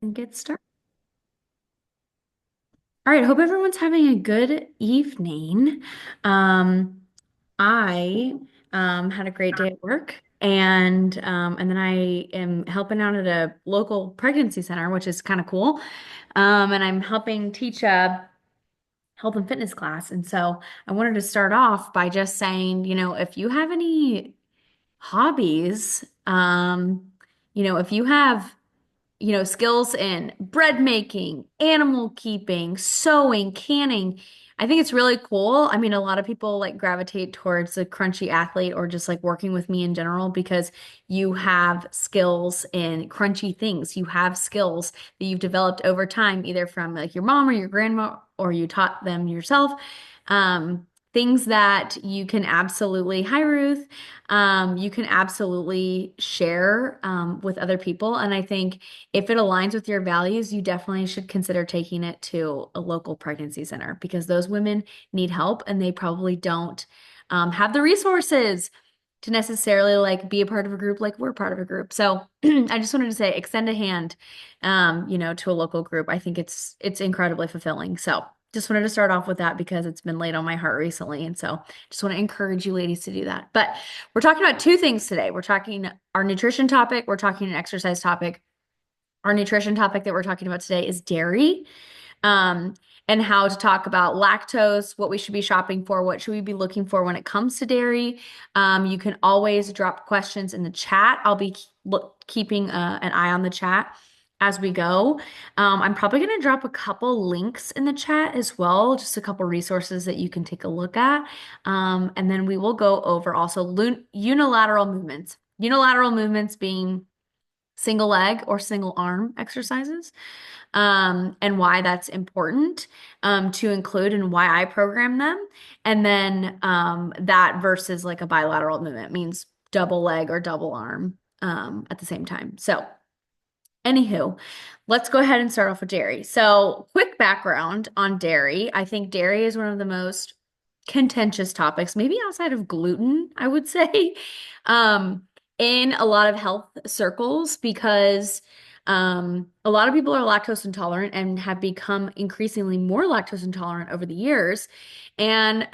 And get started. All right, hope everyone's having a good evening. Um, I had a great day at work, and then I am helping out at a local pregnancy center, which is kind of cool. And I'm helping teach a health and fitness class. And so I wanted to start off by just saying, if you have any hobbies, if you have skills in bread making, animal keeping, sewing, canning. I think it's really cool. I mean, a lot of people like gravitate towards the crunchy athlete or just like working with me in general because you have skills in crunchy things. You have skills that you've developed over time, either from like your mom or your grandma, or you taught them yourself. Things that you can absolutely, hi Ruth, you can absolutely share with other people. And I think if it aligns with your values, you definitely should consider taking it to a local pregnancy center because those women need help and they probably don't have the resources to necessarily like be a part of a group like we're part of a group. So I just wanted to say extend a hand to a local group. I think it's incredibly fulfilling. So just wanted to start off with that because it's been laid on my heart recently. And so just want to encourage you ladies to do that. But we're talking about two things today. We're talking our nutrition topic, we're talking an exercise topic. Our nutrition topic that we're talking about today is dairy, um, and how to talk about lactose, what we should be shopping for, what should we be looking for when it comes to dairy. You can always drop questions in the chat. I'll be keeping an eye on the chat as we go. I'm probably going to drop a couple links in the chat as well, just a couple resources that you can take a look at. And then we will go over also unilateral movements. Unilateral movements being single leg or single arm exercises, and why that's important to include and why I program them. And then that versus like a bilateral movement means double leg or double arm at the same time. So, anywho, let's go ahead and start off with dairy. So, quick background on dairy. I think dairy is one of the most contentious topics, maybe outside of gluten, I would say, um, in a lot of health circles because a lot of people are lactose intolerant and have become increasingly more lactose intolerant over the years. And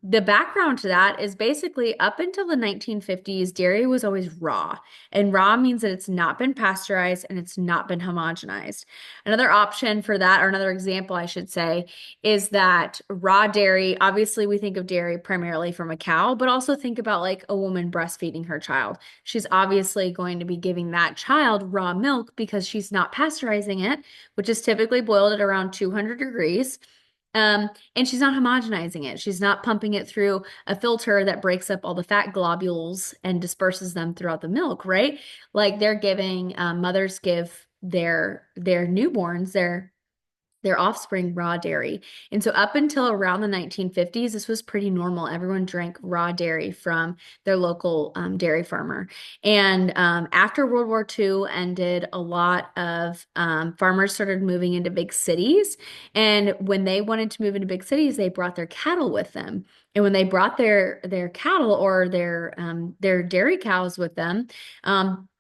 the background to that is basically up until the 1950s, dairy was always raw. And raw means that it's not been pasteurized and it's not been homogenized. Another option for that, or another example, I should say, is that raw dairy, obviously, we think of dairy primarily from a cow, but also think about like a woman breastfeeding her child. She's obviously going to be giving that child raw milk because she's not pasteurizing it, which is typically boiled at around 200 degrees. And she's not homogenizing it. She's not pumping it through a filter that breaks up all the fat globules and disperses them throughout the milk, right? Like they're giving, mothers give their newborns, their offspring raw dairy. And so up until around the 1950s, this was pretty normal. Everyone drank raw dairy from their local dairy farmer. And after World War II ended, a lot of farmers started moving into big cities. And when they wanted to move into big cities, they brought their cattle with them. And when they brought their cattle or their dairy cows with them,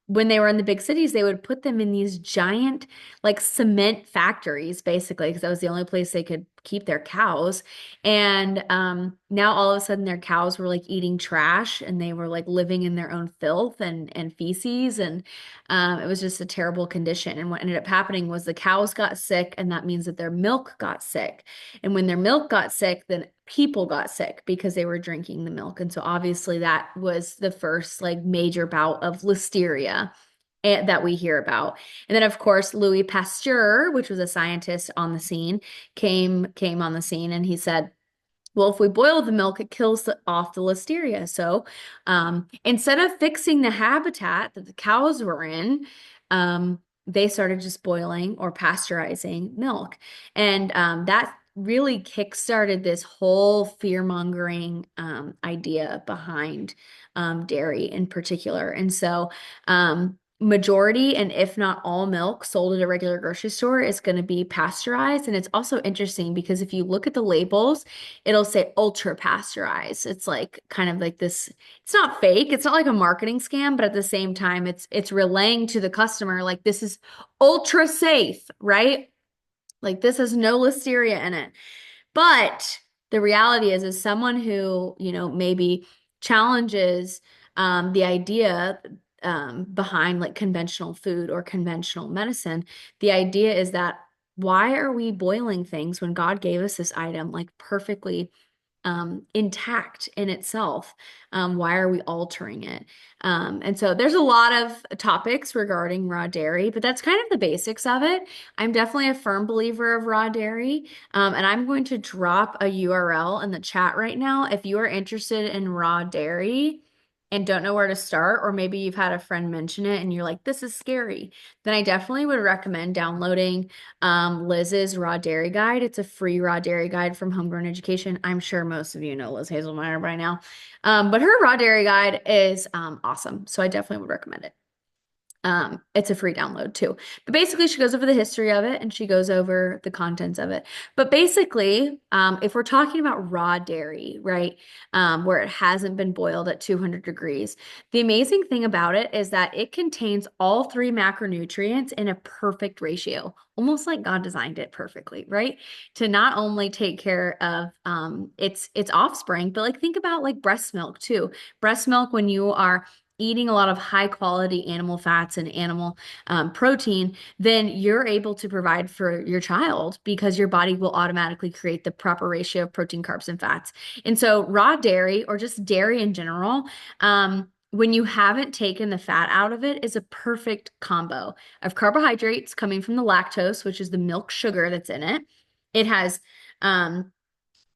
when they were in the big cities, they would put them in these giant like cement factories, basically, because that was the only place they could keep their cows. And now all of a sudden their cows were like eating trash and they were like living in their own filth and feces. And it was just a terrible condition. And what ended up happening was the cows got sick, and that means that their milk got sick. And when their milk got sick, then people got sick because they were drinking the milk. And so obviously that was the first like major bout of listeria that we hear about. And then of course Louis Pasteur, which was a scientist on the scene, came on the scene and he said, well, if we boil the milk, it kills off the listeria. So instead of fixing the habitat that the cows were in, they started just boiling or pasteurizing milk. And that really kickstarted this whole fear-mongering idea behind dairy in particular. And so majority and if not all milk sold at a regular grocery store is going to be pasteurized. And it's also interesting because if you look at the labels, it'll say ultra pasteurized. It's like kind of like this, it's not fake, it's not like a marketing scam, but at the same time, it's relaying to the customer like this is ultra safe, right? Like this has no listeria in it. But the reality is someone who, maybe challenges the idea behind like conventional food or conventional medicine, the idea is that why are we boiling things when God gave us this item like perfectly intact in itself? Why are we altering it? And so there's a lot of topics regarding raw dairy, but that's kind of the basics of it. I'm definitely a firm believer of raw dairy, and I'm going to drop a URL in the chat right now. If you are interested in raw dairy and don't know where to start, or maybe you've had a friend mention it and you're like, this is scary, then I definitely would recommend downloading Liz's Raw Dairy Guide. It's a free raw dairy guide from Homegrown Education. I'm sure most of you know Liz Hazelmeyer by now. But her raw dairy guide is awesome. So I definitely would recommend it. It's a free download too. But basically, she goes over the history of it and she goes over the contents of it. But basically, if we're talking about raw dairy, right, where it hasn't been boiled at 200 degrees, the amazing thing about it is that it contains all three macronutrients in a perfect ratio, almost like God designed it perfectly, right? To not only take care of its offspring, but like think about like breast milk too. Breast milk, when you are eating a lot of high quality animal fats and animal protein, then you're able to provide for your child because your body will automatically create the proper ratio of protein, carbs, and fats. And so, raw dairy or just dairy in general, when you haven't taken the fat out of it, is a perfect combo of carbohydrates coming from the lactose, which is the milk sugar that's in it. It has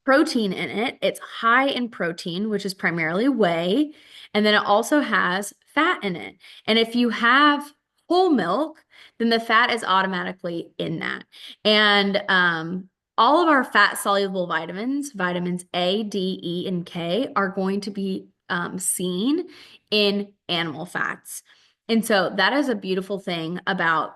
protein in it. It's high in protein, which is primarily whey, and then it also has fat in it. And if you have whole milk, then the fat is automatically in that. And all of our fat soluble vitamins, vitamins A, D, E, and K, are going to be seen in animal fats. And so that is a beautiful thing about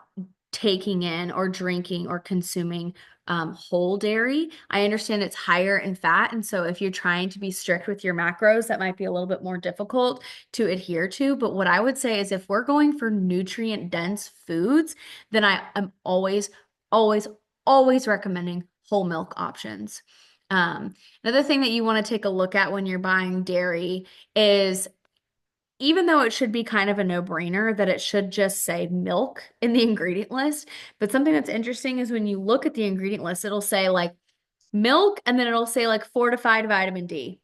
taking in or drinking or consuming whole dairy. I understand it's higher in fat. And so if you're trying to be strict with your macros, that might be a little bit more difficult to adhere to. But what I would say is if we're going for nutrient dense foods, then I am always, always, always recommending whole milk options. Another thing that you want to take a look at when you're buying dairy is even though it should be kind of a no-brainer that it should just say milk in the ingredient list, but something that's interesting is when you look at the ingredient list, it'll say like milk and then it'll say like fortified vitamin D.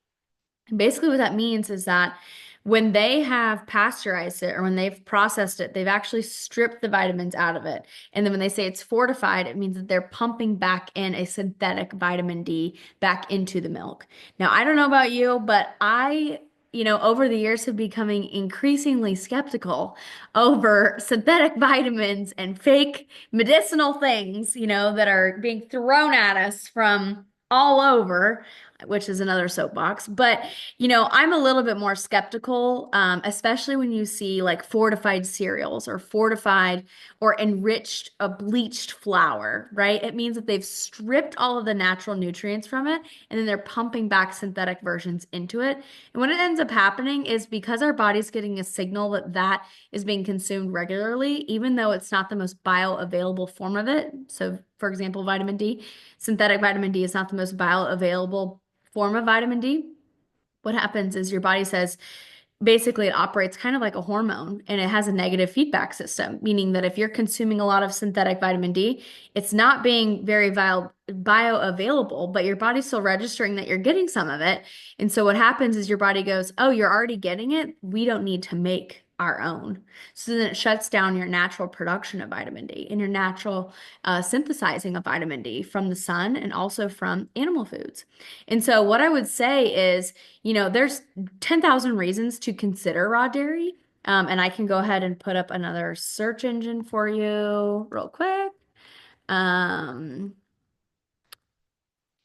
And basically, what that means is that when they have pasteurized it or when they've processed it, they've actually stripped the vitamins out of it. And then when they say it's fortified, it means that they're pumping back in a synthetic vitamin D back into the milk. Now, I don't know about you, but over the years have becoming increasingly skeptical over synthetic vitamins and fake medicinal things, that are being thrown at us from all over, which is another soapbox. But I'm a little bit more skeptical, especially when you see like fortified cereals or fortified or enriched, bleached flour, right? It means that they've stripped all of the natural nutrients from it and then they're pumping back synthetic versions into it. And what it ends up happening is because our body's getting a signal that that is being consumed regularly, even though it's not the most bioavailable form of it. So, for example, vitamin D, synthetic vitamin D is not the most bioavailable form of vitamin D. What happens is your body says, basically it operates kind of like a hormone and it has a negative feedback system, meaning that if you're consuming a lot of synthetic vitamin D, it's not being very bioavailable, but your body's still registering that you're getting some of it. And so what happens is your body goes, oh, you're already getting it. We don't need to make our own. So then it shuts down your natural production of vitamin D and your natural synthesizing of vitamin D from the sun and also from animal foods. And so what I would say is, there's 10,000 reasons to consider raw dairy. And I can go ahead and put up another search engine for you real quick. Um,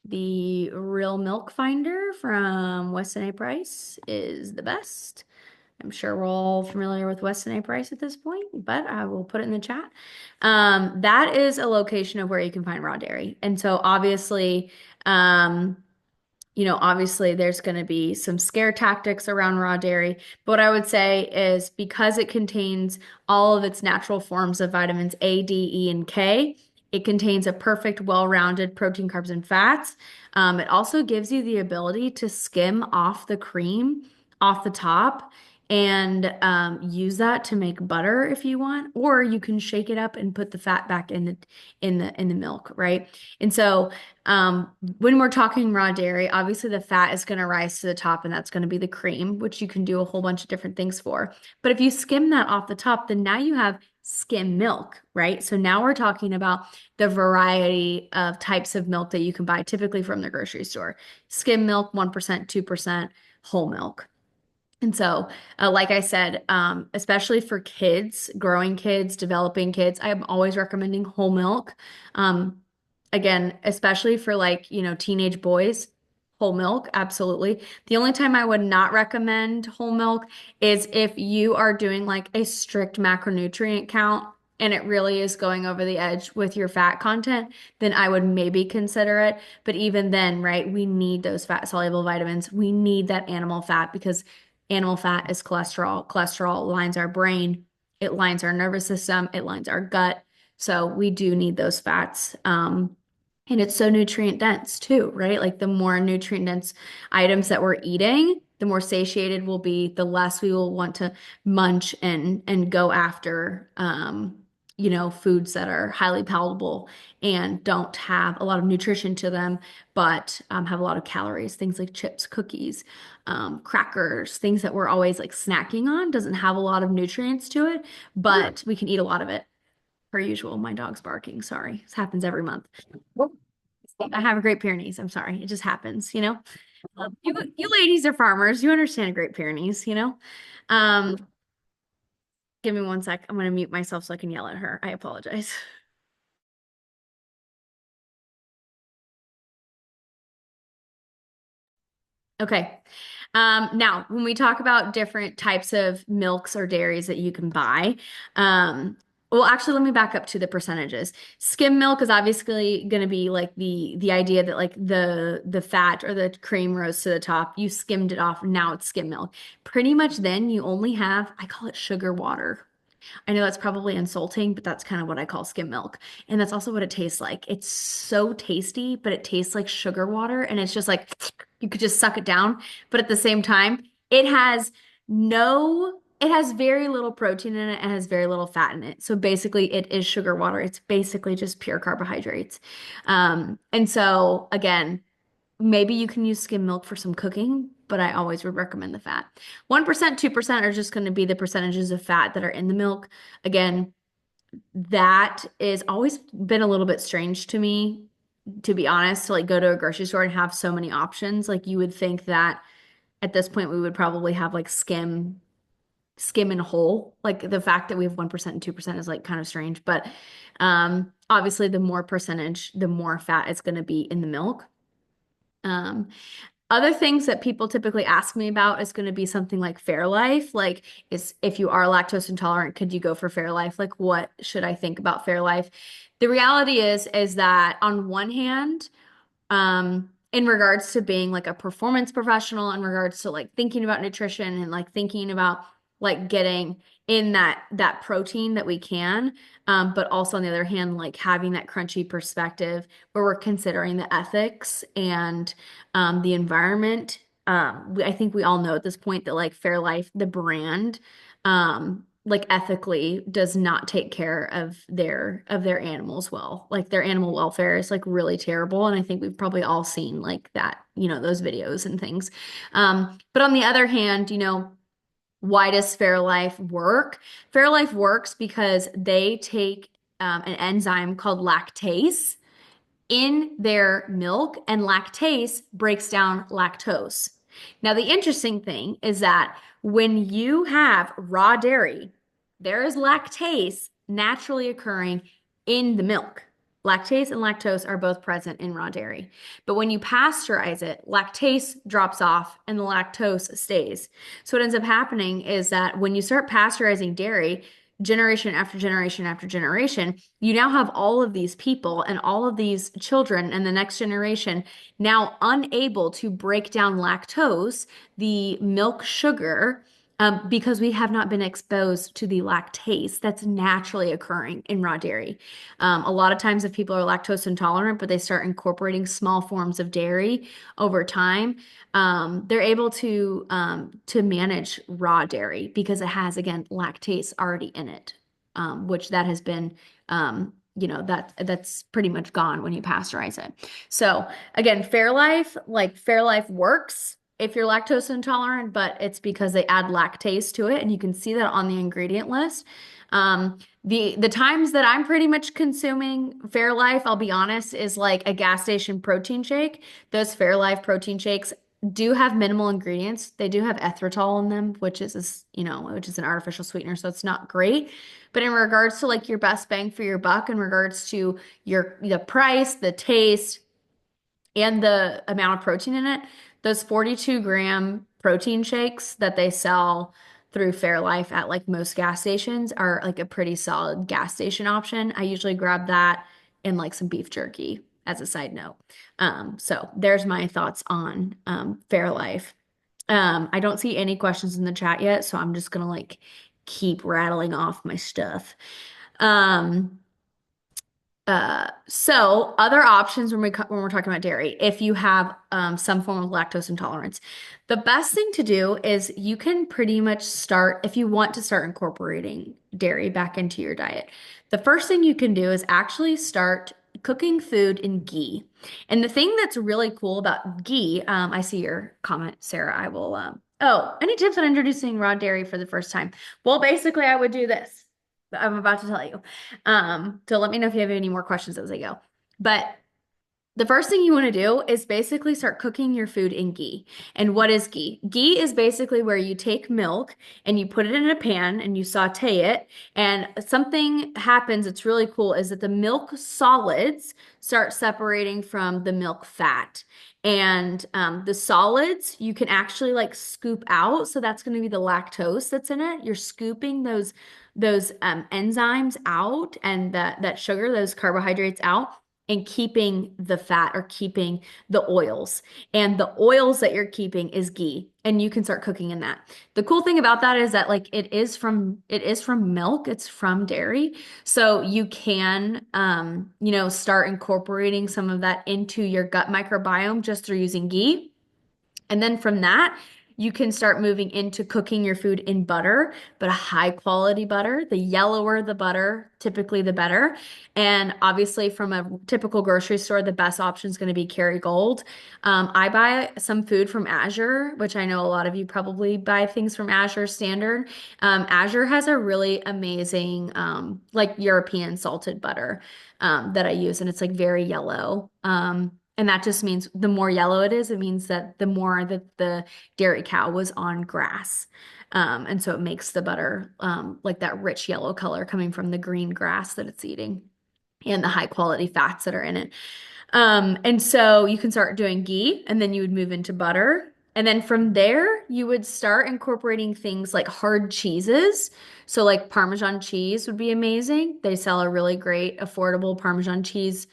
the Real Milk Finder from Weston A. Price is the best. I'm sure we're all familiar with Weston A. Price at this point, but I will put it in the chat. That is a location of where you can find raw dairy. And so obviously, um, obviously there's going to be some scare tactics around raw dairy. But what I would say is because it contains all of its natural forms of vitamins A, D, E, and K, it contains a perfect, well-rounded protein, carbs, and fats. It also gives you the ability to skim off the cream off the top and use that to make butter if you want, or you can shake it up and put the fat back in the milk, right? And so when we're talking raw dairy, obviously the fat is going to rise to the top, and that's going to be the cream, which you can do a whole bunch of different things for. But if you skim that off the top, then now you have skim milk, right? So now we're talking about the variety of types of milk that you can buy typically from the grocery store. Skim milk, 1%, 2%, whole milk. And so, like I said, especially for kids, growing kids, developing kids, I'm always recommending whole milk. Um, Again, especially for like, teenage boys, whole milk, absolutely. The only time I would not recommend whole milk is if you are doing like a strict macronutrient count and it really is going over the edge with your fat content, then I would maybe consider it. But even then, right, we need those fat soluble vitamins. We need that animal fat because animal fat is cholesterol. Cholesterol lines our brain, it lines our nervous system, it lines our gut. So we do need those fats. And it's so nutrient dense too, right? Like the more nutrient dense items that we're eating, the more satiated we'll be, the less we will want to munch and go after foods that are highly palatable and don't have a lot of nutrition to them, but have a lot of calories. Things like chips, cookies, crackers, things that we're always like snacking on doesn't have a lot of nutrients to it, but we can eat a lot of it. Per usual, my dog's barking. Sorry. This happens every month. I have a Great Pyrenees. I'm sorry. It just happens. You ladies are farmers. You understand Great Pyrenees. Um, Give me one sec. I'm going to mute myself so I can yell at her. I apologize. Okay. Now, when we talk about different types of milks or dairies that you can buy, well, actually, let me back up to the percentages. Skim milk is obviously going to be like the idea that like the fat or the cream rose to the top. You skimmed it off. Now it's skim milk. Pretty much then you only have, I call it sugar water. I know that's probably insulting, but that's kind of what I call skim milk. And that's also what it tastes like. It's so tasty, but it tastes like sugar water. And it's just like you could just suck it down. But at the same time, it has very little protein in it and has very little fat in it. So basically, it is sugar water. It's basically just pure carbohydrates. And so, again, maybe you can use skim milk for some cooking, but I always would recommend the fat. 1%, 2% are just going to be the percentages of fat that are in the milk. Again, that is always been a little bit strange to me, to be honest, to like go to a grocery store and have so many options. Like you would think that at this point we would probably have like skim and whole. Like the fact that we have 1% and 2% is like kind of strange, but obviously the more percentage, the more fat is going to be in the milk. Um, Other things that people typically ask me about is going to be something like Fairlife. Like, is if you are lactose intolerant, could you go for Fairlife? Like, what should I think about Fairlife? The reality is that on one hand, in regards to being like a performance professional, in regards to like thinking about nutrition and like thinking about like getting in that protein that we can, but also on the other hand, like having that crunchy perspective where we're considering the ethics and the environment. I think we all know at this point that like Fairlife, the brand, like ethically does not take care of their animals well. Like their animal welfare is like really terrible. And I think we've probably all seen like that, those videos and things. But on the other hand, why does Fairlife work? Fairlife works because they take an enzyme called lactase in their milk, and lactase breaks down lactose. Now, the interesting thing is that when you have raw dairy, there is lactase naturally occurring in the milk. Lactase and lactose are both present in raw dairy. But when you pasteurize it, lactase drops off and the lactose stays. So what ends up happening is that when you start pasteurizing dairy, generation after generation after generation, you now have all of these people and all of these children and the next generation now unable to break down lactose, the milk sugar, because we have not been exposed to the lactase that's naturally occurring in raw dairy. A lot of times, if people are lactose intolerant, but they start incorporating small forms of dairy over time, they're able to manage raw dairy because it has, again, lactase already in it, which that has been that's pretty much gone when you pasteurize it. So again, Fairlife works if you're lactose intolerant, but it's because they add lactase to it, and you can see that on the ingredient list. The times that I'm pretty much consuming Fairlife, I'll be honest, is like a gas station protein shake. Those Fairlife protein shakes do have minimal ingredients. They do have erythritol in them, which is an artificial sweetener, so it's not great. But in regards to like your best bang for your buck, in regards to the price, the taste, and the amount of protein in it, those 42-gram protein shakes that they sell through Fairlife at like most gas stations are like a pretty solid gas station option. I usually grab that and like some beef jerky as a side note. So there's my thoughts on Fairlife. I don't see any questions in the chat yet, so I'm just gonna like keep rattling off my stuff. Um, so other options when we're talking about dairy, if you have some form of lactose intolerance, the best thing to do is you can pretty much start, if you want to start incorporating dairy back into your diet. The first thing you can do is actually start cooking food in ghee. And the thing that's really cool about ghee, I see your comment, Sarah. I will, any tips on introducing raw dairy for the first time? Well, basically, I would do this. I'm about to tell you. So let me know if you have any more questions as I go. But the first thing you want to do is basically start cooking your food in ghee. And what is ghee? Ghee is basically where you take milk and you put it in a pan and you saute it. And something happens, it's really cool, is that the milk solids start separating from the milk fat. And the solids you can actually like scoop out. So that's going to be the lactose that's in it. You're scooping those enzymes out and that sugar, those carbohydrates out, and keeping the fat or keeping the oils. And the oils that you're keeping is ghee, and you can start cooking in that. The cool thing about that is that like it is from milk, it's from dairy. So you can start incorporating some of that into your gut microbiome just through using ghee. And then from that, you can start moving into cooking your food in butter, but a high quality butter. The yellower the butter, typically the better. And obviously, from a typical grocery store, the best option is going to be Kerrygold. I buy some food from Azure, which I know a lot of you probably buy things from Azure Standard. Azure has a really amazing, like European salted butter that I use, and it's like very yellow. And that just means the more yellow it is, it means that the more that the dairy cow was on grass. And so it makes the butter like that rich yellow color coming from the green grass that it's eating and the high quality fats that are in it. And so you can start doing ghee and then you would move into butter. And then from there, you would start incorporating things like hard cheeses. So like Parmesan cheese would be amazing. They sell a really great, affordable Parmesan cheese.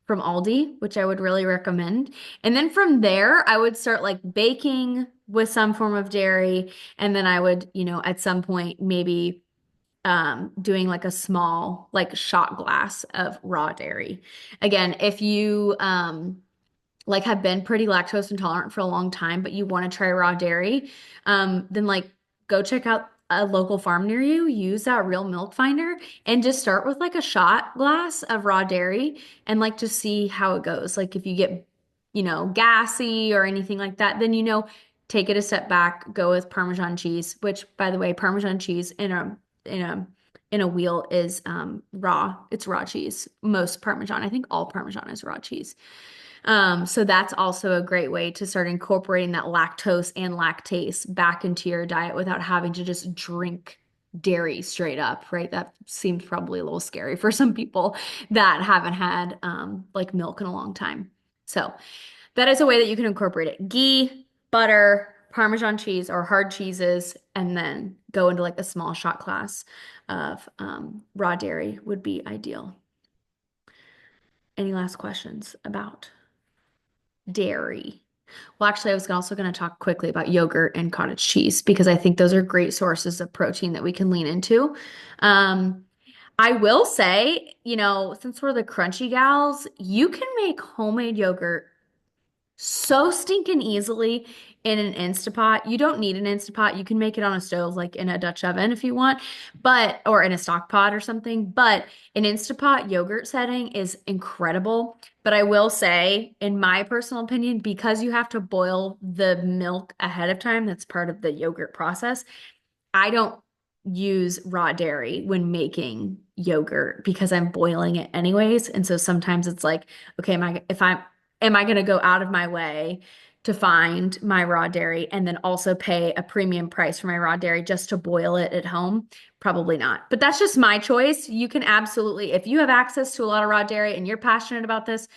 From Aldi, which I would really recommend. And then from there, I would start like baking with some form of dairy. And then I would, at some point, maybe doing like a small, like shot glass of raw dairy. Again, if you like have been pretty lactose intolerant for a long time, but you want to try raw dairy, then like go check out a local farm near you, use that real milk finder, and just start with like a shot glass of raw dairy and like just see how it goes. Like if you get, gassy or anything like that, then take it a step back, go with Parmesan cheese, which by the way, Parmesan cheese in a in a wheel is raw. It's raw cheese. Most Parmesan, I think all Parmesan is raw cheese. So that's also a great way to start incorporating that lactose and lactase back into your diet without having to just drink dairy straight up, right? That seems probably a little scary for some people that haven't had like milk in a long time. So that is a way that you can incorporate it. Ghee, butter, Parmesan cheese, or hard cheeses, and then go into like a small shot glass of raw dairy would be ideal. Any last questions about dairy? Well, actually, I was also going to talk quickly about yogurt and cottage cheese because I think those are great sources of protein that we can lean into. Um, I will say, since we're the crunchy gals, you can make homemade yogurt so stinking easily in an Instapot. You don't need an Instapot. You can make it on a stove, like in a Dutch oven if you want, or in a stock pot or something. But an Instapot yogurt setting is incredible. But I will say, in my personal opinion, because you have to boil the milk ahead of time, that's part of the yogurt process. I don't use raw dairy when making yogurt because I'm boiling it anyways. And so sometimes it's like, okay, am I going to go out of my way to find my raw dairy and then also pay a premium price for my raw dairy just to boil it at home? Probably not. But that's just my choice. You can absolutely, if you have access to a lot of raw dairy and you're passionate about this,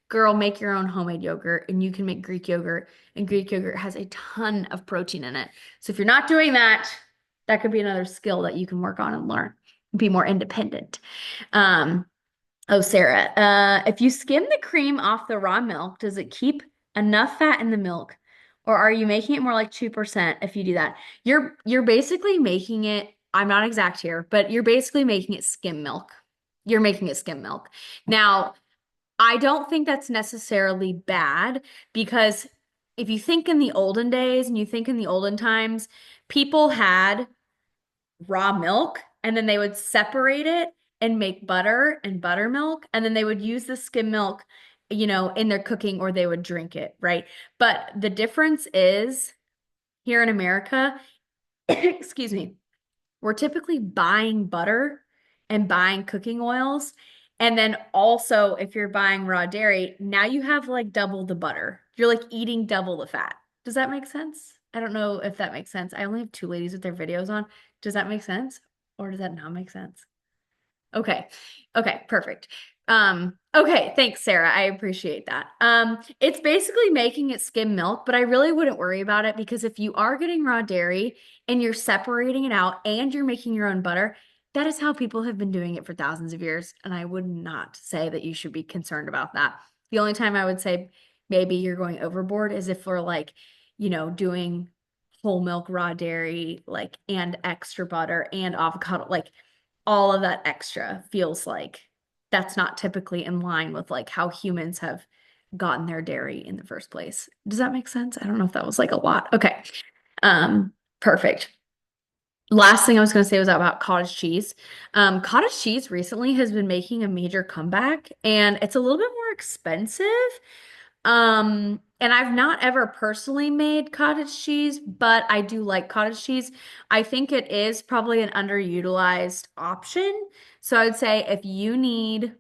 girl, make your own homemade yogurt and you can make Greek yogurt. And Greek yogurt has a ton of protein in it. So if you're not doing that, that could be another skill that you can work on and learn, be more independent. Um, oh, Sarah, if you skim the cream off the raw milk, does it keep enough fat in the milk? Or are you making it more like 2% if you do that? You're basically making it, I'm not exact here, but you're basically making it skim milk. You're making it skim milk. Now, I don't think that's necessarily bad because if you think in the olden days and you think in the olden times, people had raw milk and then they would separate it and make butter and buttermilk and then they would use the skim milk in their cooking or they would drink it, right? But the difference is here in America, excuse me, we're typically buying butter and buying cooking oils. And then also, if you're buying raw dairy, now you have like double the butter. You're like eating double the fat. Does that make sense? I don't know if that makes sense. I only have two ladies with their videos on. Does that make sense? Or does that not make sense? Okay. Okay, perfect. Okay, thanks, Sarah. I appreciate that. It's basically making it skim milk, but I really wouldn't worry about it because if you are getting raw dairy and you're separating it out and you're making your own butter, that is how people have been doing it for thousands of years. And I would not say that you should be concerned about that. The only time I would say maybe you're going overboard is if we're like, doing whole milk raw dairy, like, and extra butter and avocado, like all of that extra feels like that's not typically in line with like how humans have gotten their dairy in the first place. Does that make sense? I don't know if that was like a lot. Okay. Perfect. Last thing I was going to say was about cottage cheese. Cottage cheese recently has been making a major comeback and it's a little bit more expensive. And I've not ever personally made cottage cheese, but I do like cottage cheese. I think it is probably an underutilized option. So I would say if you need,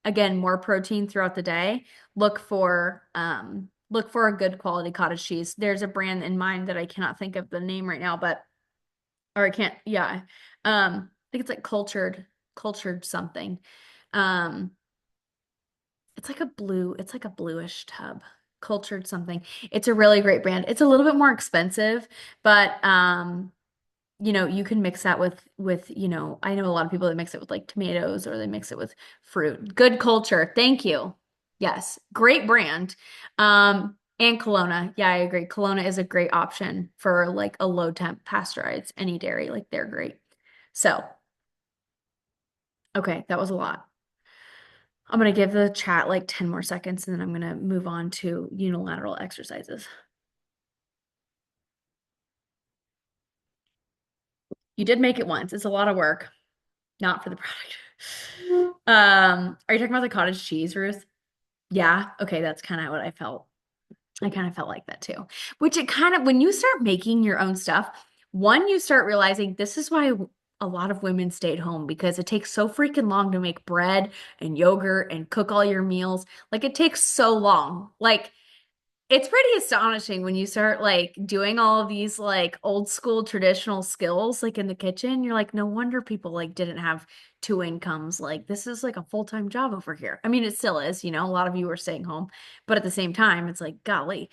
again, more protein throughout the day, look for a good quality cottage cheese. There's a brand in mind that I cannot think of the name right now, or I can't, yeah. I think it's like cultured something. Um, it's like a bluish tub, cultured something. It's a really great brand. It's a little bit more expensive, but you can mix that with, I know a lot of people that mix it with like tomatoes or they mix it with fruit. Good culture. Thank you. Yes, great brand. And Kelowna. Yeah, I agree. Kelowna is a great option for like a low temp pasteurized any dairy. Like they're great. So, okay, that was a lot. I'm going to give the chat like 10 more seconds and then I'm going to move on to unilateral exercises. You did make it once. It's a lot of work, not for the product. Are you talking about the cottage cheese, Ruth? Yeah. Okay, that's kind of what I felt. I kind of felt like that too. Which it kind of, when you start making your own stuff, one, you start realizing this is why a lot of women stayed home because it takes so freaking long to make bread and yogurt and cook all your meals. Like it takes so long. Like It's pretty astonishing when you start like doing all of these like old school traditional skills like in the kitchen. You're like, no wonder people like didn't have two incomes. Like this is like a full-time job over here. I mean, it still is, a lot of you are staying home, but at the same time, it's like, golly.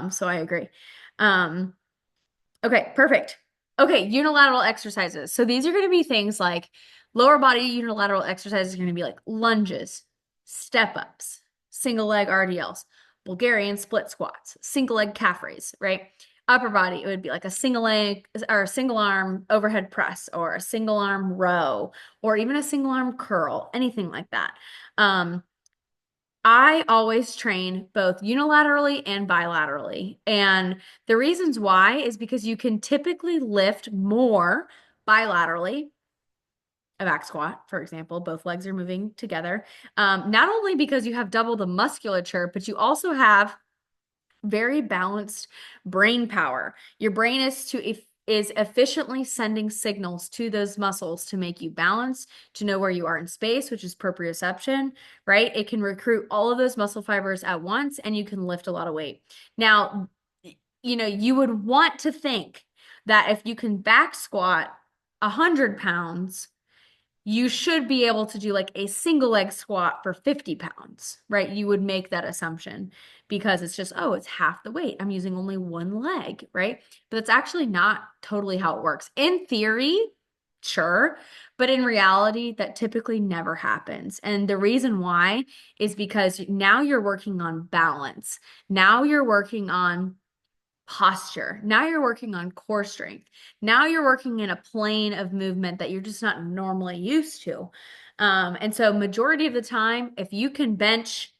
So I agree. Um, Okay, perfect. Okay, unilateral exercises. So these are going to be things like lower body unilateral exercises are going to be like lunges, step ups, single leg RDLs, Bulgarian split squats, single leg calf raise, right? Upper body, it would be like a single leg or a single arm overhead press or a single arm row or even a single arm curl, anything like that. Um, I always train both unilaterally and bilaterally. And the reasons why is because you can typically lift more bilaterally. A back squat, for example, both legs are moving together. Not only because you have double the musculature, but you also have very balanced brain power. Your brain is efficiently sending signals to those muscles to make you balance, to know where you are in space, which is proprioception, right? It can recruit all of those muscle fibers at once and you can lift a lot of weight. Now, you would want to think that if you can back squat 100 pounds, you should be able to do like a single leg squat for 50 pounds, right? You would make that assumption because it's just, oh, it's half the weight. I'm using only one leg, right? But that's actually not totally how it works. In theory, sure, but in reality, that typically never happens. And the reason why is because now you're working on balance. Now you're working on posture. Now you're working on core strength. Now you're working in a plane of movement that you're just not normally used to. And so majority of the time, if you can bench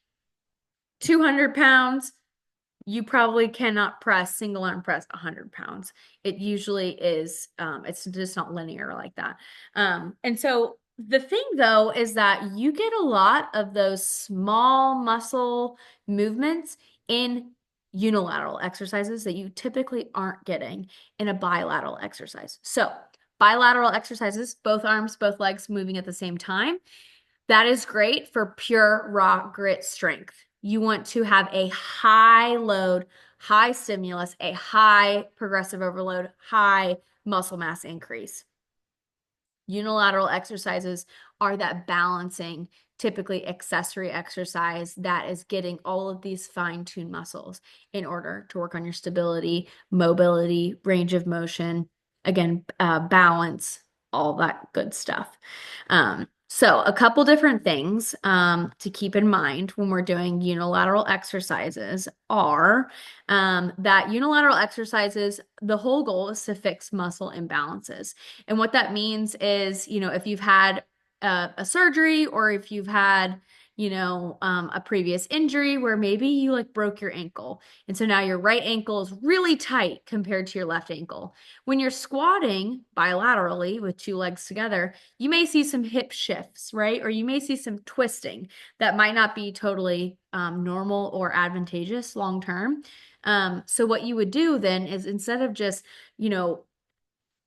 200 pounds, you probably cannot press single arm press 100 pounds. It usually is, it's just not linear like that. And so the thing though is that you get a lot of those small muscle movements in unilateral exercises that you typically aren't getting in a bilateral exercise. So bilateral exercises, both arms, both legs moving at the same time. That is great for pure raw grit strength. You want to have a high load, high stimulus, a high progressive overload, high muscle mass increase. Unilateral exercises are that balancing, typically accessory exercise that is getting all of these fine-tuned muscles in order to work on your stability, mobility, range of motion, again, balance, all that good stuff. So a couple different things to keep in mind when we're doing unilateral exercises are that unilateral exercises, the whole goal is to fix muscle imbalances. And what that means is, if you've had a surgery or if you've had, a previous injury where maybe you like broke your ankle. And so now your right ankle is really tight compared to your left ankle. When you're squatting bilaterally with two legs together, you may see some hip shifts, right? Or you may see some twisting that might not be totally normal or advantageous long term. So what you would do then is instead of just,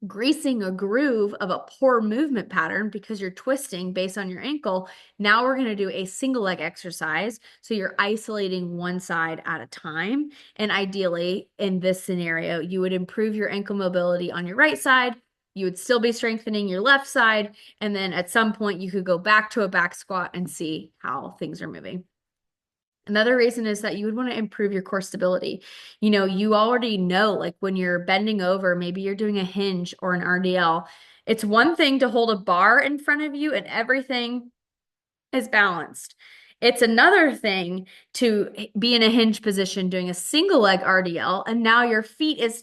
greasing a groove of a poor movement pattern because you're twisting based on your ankle. Now we're going to do a single leg exercise. So you're isolating one side at a time. And ideally, in this scenario, you would improve your ankle mobility on your right side. You would still be strengthening your left side. And then at some point, you could go back to a back squat and see how things are moving. Another reason is that you would want to improve your core stability. You already know, like when you're bending over, maybe you're doing a hinge or an RDL. It's one thing to hold a bar in front of you and everything is balanced. It's another thing to be in a hinge position doing a single leg RDL, and now your foot is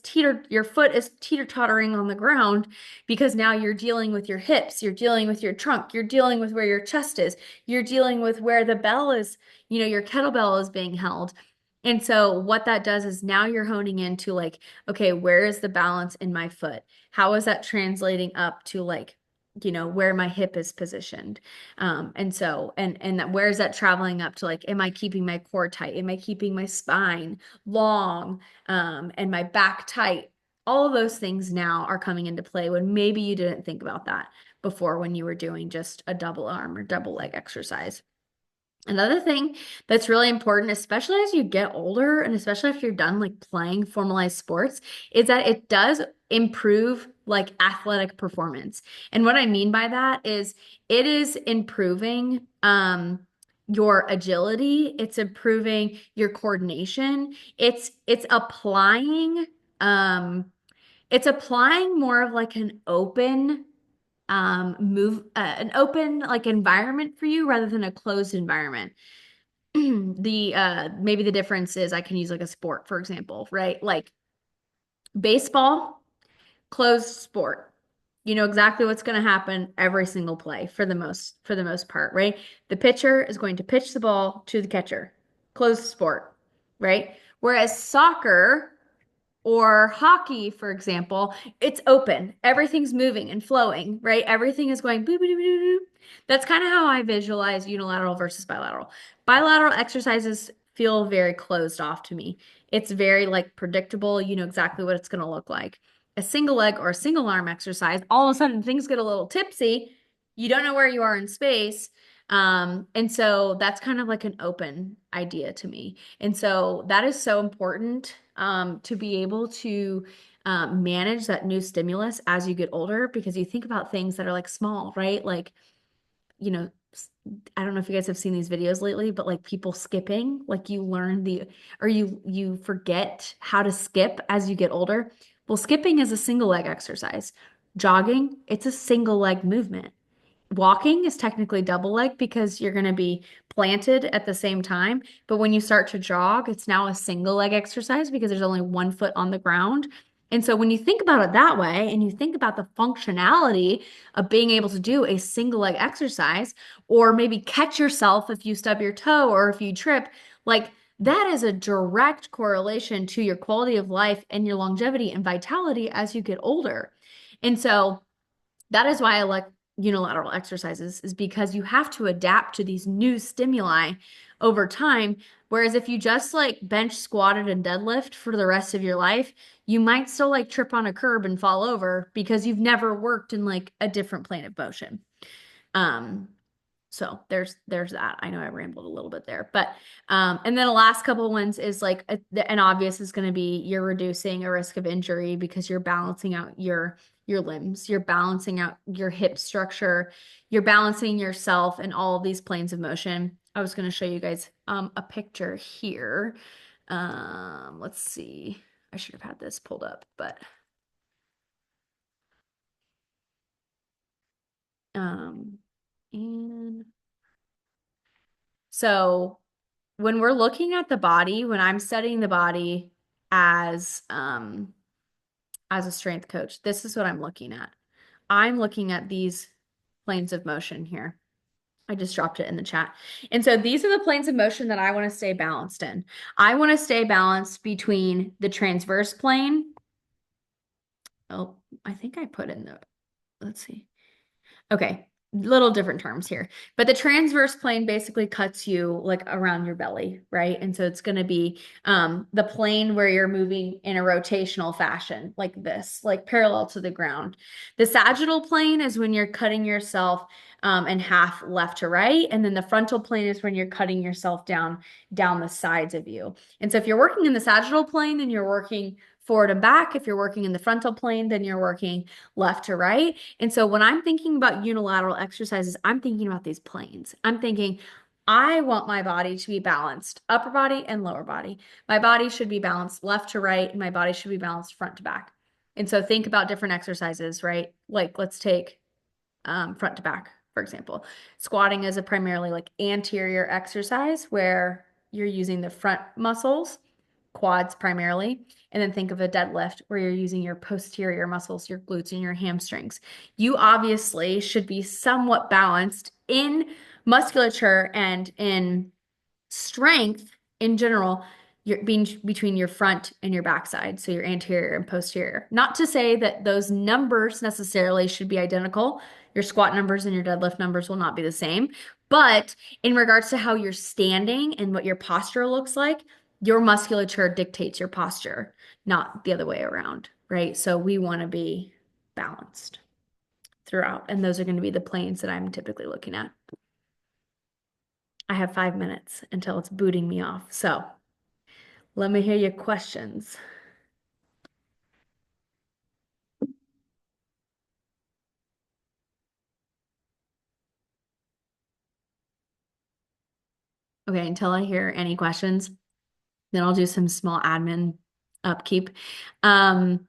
teeter-tottering on the ground because now you're dealing with your hips, you're dealing with your trunk, you're dealing with where your chest is, you're dealing with where the bell is, your kettlebell is being held. And so what that does is now you're honing into like, okay, where is the balance in my foot? How is that translating up to like, where my hip is positioned? And that where is that traveling up to like, am I keeping my core tight? Am I keeping my spine long, and my back tight? All of those things now are coming into play when maybe you didn't think about that before when you were doing just a double arm or double leg exercise. Another thing that's really important, especially as you get older, and especially if you're done like playing formalized sports, is that it does improve like athletic performance. And what I mean by that is it is improving your agility, it's improving your coordination, um it's applying more of like an open like environment for you rather than a closed environment. The maybe the difference is I can use like a sport, for example, right? Like baseball, closed sport. You know exactly what's going to happen every single play for the most part, right? The pitcher is going to pitch the ball to the catcher. Closed sport, right? Whereas soccer or hockey, for example, it's open. Everything's moving and flowing, right? Everything is going boop, boop, boop, boop, boop. That's kind of how I visualize unilateral versus bilateral. Bilateral exercises feel very closed off to me. It's very like predictable. You know exactly what it's going to look like. A single leg or a single arm exercise, all of a sudden things get a little tipsy. You don't know where you are in space. And so that's kind of like an open idea to me. And so that is so important to be able to manage that new stimulus as you get older because you think about things that are like small, right? Like, you know, I don't know if you guys have seen these videos lately, but like people skipping, like you learn or you forget how to skip as you get older. Well, skipping is a single leg exercise. Jogging, it's a single leg movement. Walking is technically double leg because you're going to be planted at the same time. But when you start to jog, it's now a single leg exercise because there's only one foot on the ground. And so when you think about it that way and you think about the functionality of being able to do a single leg exercise or maybe catch yourself if you stub your toe or if you trip, like that is a direct correlation to your quality of life and your longevity and vitality as you get older. And so that is why I like unilateral exercises, is because you have to adapt to these new stimuli over time. Whereas if you just like bench squatted and deadlift for the rest of your life, you might still like trip on a curb and fall over because you've never worked in like a different plane of motion. Um, so there's that. I know I rambled a little bit there, but and then the last couple ones is like an obvious is going to be you're reducing a risk of injury because you're balancing out your limbs, you're balancing out your hip structure, you're balancing yourself in all of these planes of motion. I was going to show you guys a picture here. Let's see. I should have had this pulled up, but um and so when we're looking at the body, when I'm studying the body as as a strength coach, this is what I'm looking at. I'm looking at these planes of motion here. I just dropped it in the chat. And so these are the planes of motion that I want to stay balanced in. I want to stay balanced between the transverse plane. Oh, I think I put in the, let's see. Okay, little different terms here. But the transverse plane basically cuts you like around your belly, right? And so it's going to be the plane where you're moving in a rotational fashion, like this, like parallel to the ground. The sagittal plane is when you're cutting yourself in half left to right, and then the frontal plane is when you're cutting yourself down the sides of you. And so if you're working in the sagittal plane, then you're working forward and back. If you're working in the frontal plane, then you're working left to right. And so when I'm thinking about unilateral exercises, I'm thinking about these planes. I'm thinking, I want my body to be balanced, upper body and lower body. My body should be balanced left to right, and my body should be balanced front to back. And so think about different exercises, right? Like let's take front to back, for example. Squatting is a primarily like anterior exercise where you're using the front muscles, quads primarily, and then think of a deadlift where you're using your posterior muscles, your glutes and your hamstrings. You obviously should be somewhat balanced in musculature and in strength in general, you're being between your front and your backside, so your anterior and posterior. Not to say that those numbers necessarily should be identical. Your squat numbers and your deadlift numbers will not be the same. But in regards to how you're standing and what your posture looks like, your musculature dictates your posture, not the other way around, right? So we want to be balanced throughout. And those are going to be the planes that I'm typically looking at. I have 5 minutes until it's booting me off. So let me hear your questions. Okay, until I hear any questions, then I'll do some small admin upkeep. Um,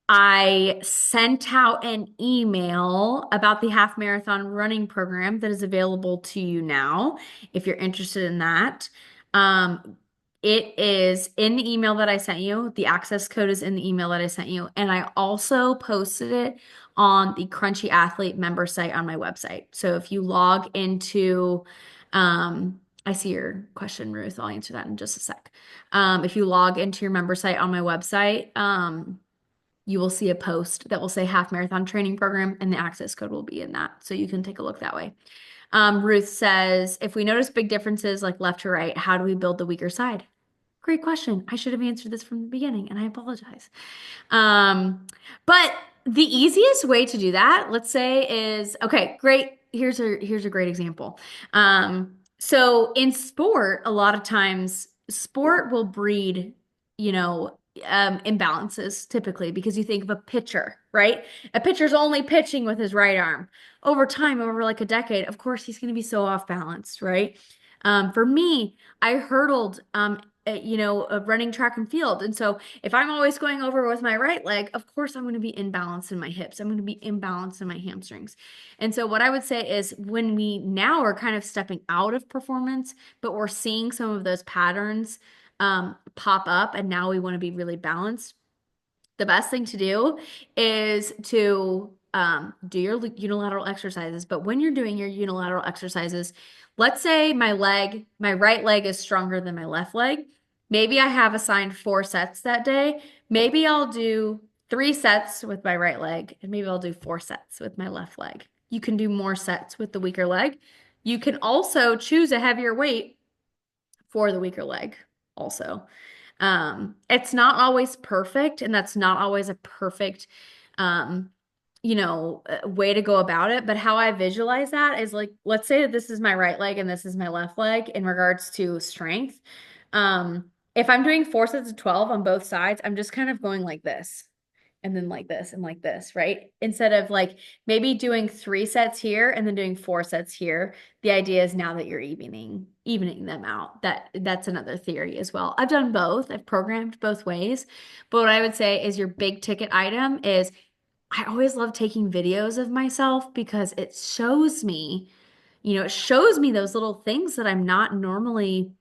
I sent out an email about the half marathon running program that is available to you now if you're interested in that. Um, it is in the email that I sent you. The access code is in the email that I sent you. And I also posted it on the Crunchy Athlete member site on my website. So if you log into, I see your question, Ruth. I'll answer that in just a sec. If you log into your member site on my website, you will see a post that will say half marathon training program, and the access code will be in that. So you can take a look that way. Ruth says, if we notice big differences like left to right, how do we build the weaker side? Great question. I should have answered this from the beginning, and I apologize. Um, but the easiest way to do that, let's say, is okay, great. Here's a great example. So in sport, a lot of times sport will breed, imbalances typically because you think of a pitcher, right? A pitcher's only pitching with his right arm. Over time, over like a decade, of course, he's going to be so off balance, right? For me, I hurdled, running track and field. And so if I'm always going over with my right leg, of course I'm going to be imbalanced in my hips. I'm going to be imbalanced in my hamstrings. And so what I would say is when we now are kind of stepping out of performance, but we're seeing some of those patterns pop up, and now we want to be really balanced, the best thing to do is to do your unilateral exercises. But when you're doing your unilateral exercises, let's say my right leg is stronger than my left leg. Maybe I have assigned 4 sets that day. Maybe I'll do 3 sets with my right leg, and maybe I'll do 4 sets with my left leg. You can do more sets with the weaker leg. You can also choose a heavier weight for the weaker leg also. It's not always perfect, and that's not always a perfect, um, way to go about it. But how I visualize that is like, let's say that this is my right leg and this is my left leg in regards to strength. If I'm doing 4 sets of 12 on both sides, I'm just kind of going like this and then like this and like this, right? Instead of like maybe doing 3 sets here and then doing 4 sets here. The idea is now that you're evening them out. That's another theory as well. I've done both. I've programmed both ways. But what I would say is your big ticket item is I always love taking videos of myself because it shows me those little things that I'm not normally,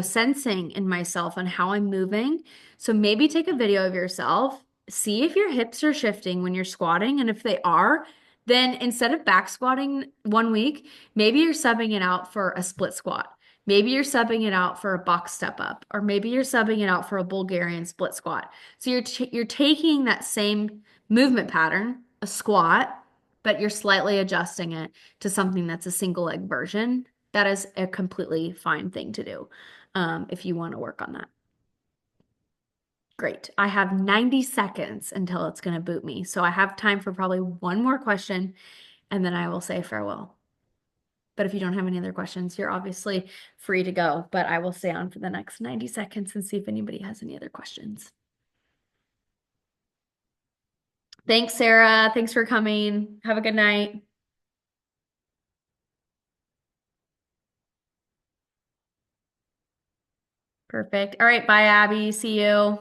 sensing in myself and how I'm moving. So maybe take a video of yourself, see if your hips are shifting when you're squatting. And if they are, then instead of back squatting one week, maybe you're subbing it out for a split squat. Maybe you're subbing it out for a box step up, or maybe you're subbing it out for a Bulgarian split squat. So you're taking that same movement pattern, a squat, but you're slightly adjusting it to something that's a single leg version. That is a completely fine thing to do if you want to work on that. Great. I have 90 seconds until it's going to boot me. So I have time for probably one more question, and then I will say farewell. But if you don't have any other questions, you're obviously free to go. But I will stay on for the next 90 seconds and see if anybody has any other questions. Thanks, Sarah. Thanks for coming. Have a good night. Perfect. All right. Bye, Abby. See you.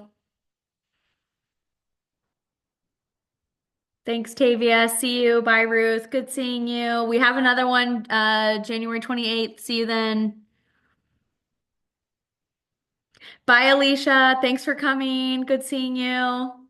Thanks, Tavia. See you. Bye, Ruth. Good seeing you. We have another one, January 28th. See you then. Bye, Alicia. Thanks for coming. Good seeing you.